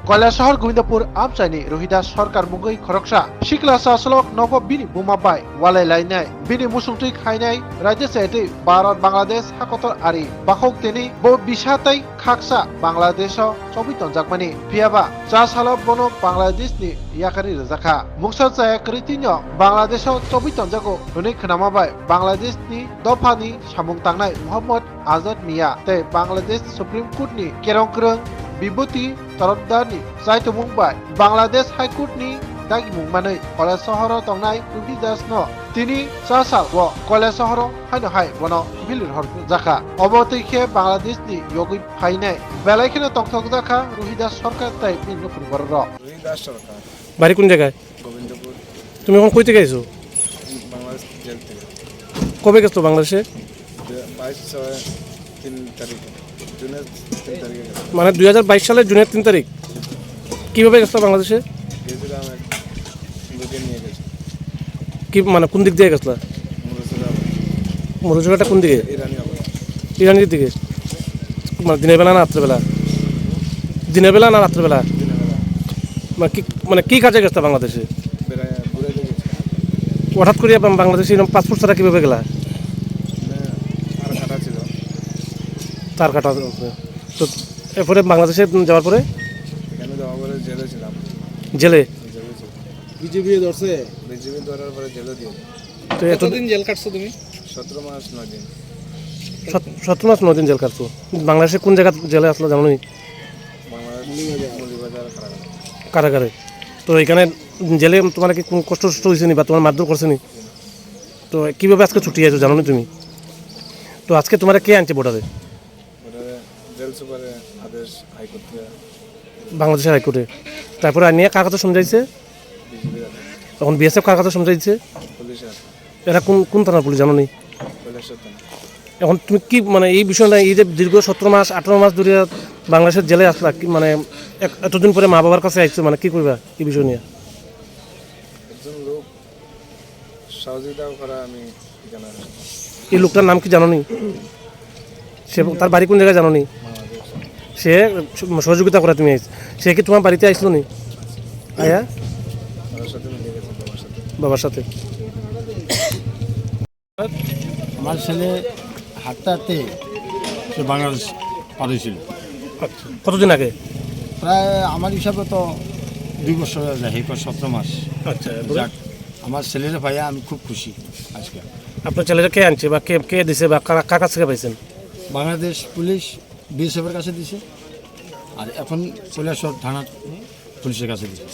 কৈলাসহর গোবিন্দপুর আমচাইনি রহিদাস সরকার মুগৈ খরকসা সিকলাসা সলক নব বিনি বুমাবাই ওয়ালাই লাইনাই বিনি মুসুংtui খাইনাই রাজ্য সেটি ভারত বাংলাদেশ হাকতর আরি বাখক তেনি বো বিসাতাই খাকসা বাংলাদেশ চবি তনজাকমানি ফিয়াবা চা সালক বনো বাংলাদেশনি ইয়াকারি রজাখা মুংসার চায়া কৃতিন্য বাংলাদেশ চবি তনজাগো নুনি খনামাবাই বাংলাদেশনি দফানি সামুং তাंनाय মোহাম্মদ আজাদ মিয়া তে বাংলাদেশ সুপ্রিম কোর্টনি কেরংক্রং বিভূতি তরফদারনি जायतो मुंबाय बांग्लादेश हाइकोर्टनि दागि मुंमानै कलेज सहराव थांनाय रहिदास न तिनि सासा व कलेज सहराव हायनो हाय बनो बिलिर हर जाखा अबतैखे बांग्लादेशनि योगै फायनाय बेलायखेनो तंथक जाखा रहिदास सरकार ताइ बिनु फुरबर र রহিদাস সরকার বাড়ি কোন জায়গায়? গোবিন্দপুর তুমি এখন কই থেকে আইছো? বাংলাদেশ জেল থেকে কবে গেছো বাংলাদেশে? 22/3 জুনের 3 তারিখে গেছে। মানে 2022 সালের জুনের 3 তারিখ। কিভাবে গেছো বাংলাদেশে? গেছিলাম এক লোকে নিয়ে গেছে কি মানে কোন দিক দিয়ে গেছলা? মুরুজগাটা কোন দিকে? ইরানি আবার ইরানির দিকে। মানে দিনের বেলা না রাত্রে বেলা? দিনের বেলা না রাত্রে বেলা? দিনের বেলা মানে কি কাজে গেছো বাংলাদেশে? বেড়ায় ঘুরে গেছে। হঠাৎ করে বাংলাদেশে এরকম পাসপোর্ট ছাড়া কিভাবে গেলা? আর কাটা ছিল তার কাটা। তো এরপরে বাংলাদেশে যাওয়ার পরে এখানে যাওয়া পরে জেলে ছিলাম। জেলে? জেলে ছিল বিজেপি ধরছে। বিজেপি ধরার পরে জেলে দিয়ে তো কতদিন জেল কাটছো তুমি? 17 মাস 9 দিন। 17 মাস 9 দিন জেল কাটছো। বাংলাদেশে কোন জায়গা জেলে আসলো জানো নি? বাংলাদেশ মৌলিবাজার কারাগার। কারাগারে। তো এখানে জেলে তোমার কি কোনো কষ্ট হয়েছে নি বা তোমার মারধর করছে নি? তো কীভাবে আজকে ছুটি আছো জানো নি তুমি? তো আজকে তোমার কে আনছে বর্ডারে? ওটা জেল সুপারে আদেশ হাইকোর্ট থেকে বাংলাদেশের হাইকোর্টে। তারপরে নিয়ে কার কাছে সমঝাইছে? বিজেপি এখন বিএসএফ কার কাছে সমঝাইছে? পুলিশের এরা কোন থানার পুলিশ জানো নি? পুলিশের থানা। এখন তুমি কি মানে এই বিষয়টা এই যে দীর্ঘ 17 মাস 18 মাস ধরে বাংলাদেশের জেলে আসলা, কি মানে এতদিন পরে মা বাবার কাছে আসছো, মানে কি করবা এই বিষয় নিয়ে? একজন লোক সহযোগিতা করা আমি এখানে আসছি। এই লোকটার নাম কি জানো নি? সে তার বাড়ি কোন জায়গায় জানো নি? বাংলাদেশ সে সহযোগিতা করে তুমি আইস, সে কি তোমার বাড়িতে আইসলো নি? আয়া তাদের সাথে মিলে গেছে বাবার সাথে। বাবার সাথে। আমার ছেলে হাঁটতে হাঁটতে সে বাংলাদেশ পার হয়েছিল। কতদিন আগে? প্রায় আমার হিসাবে তো 2 বছর যায়, 17 মাস। আচ্ছা, যাক, আমার ছেলেরা ভাইয়া আমি খুব খুশি আজকে। আপনার ছেলেরা কে আনছে বা কে দিছে বা কার কাছ থেকে পাইছেন? বাংলাদেশ পুলিশ বিএসএফের কাছে দিছে, আর এখন কৈলাসহর থানা পুলিশের কাছে দিছে।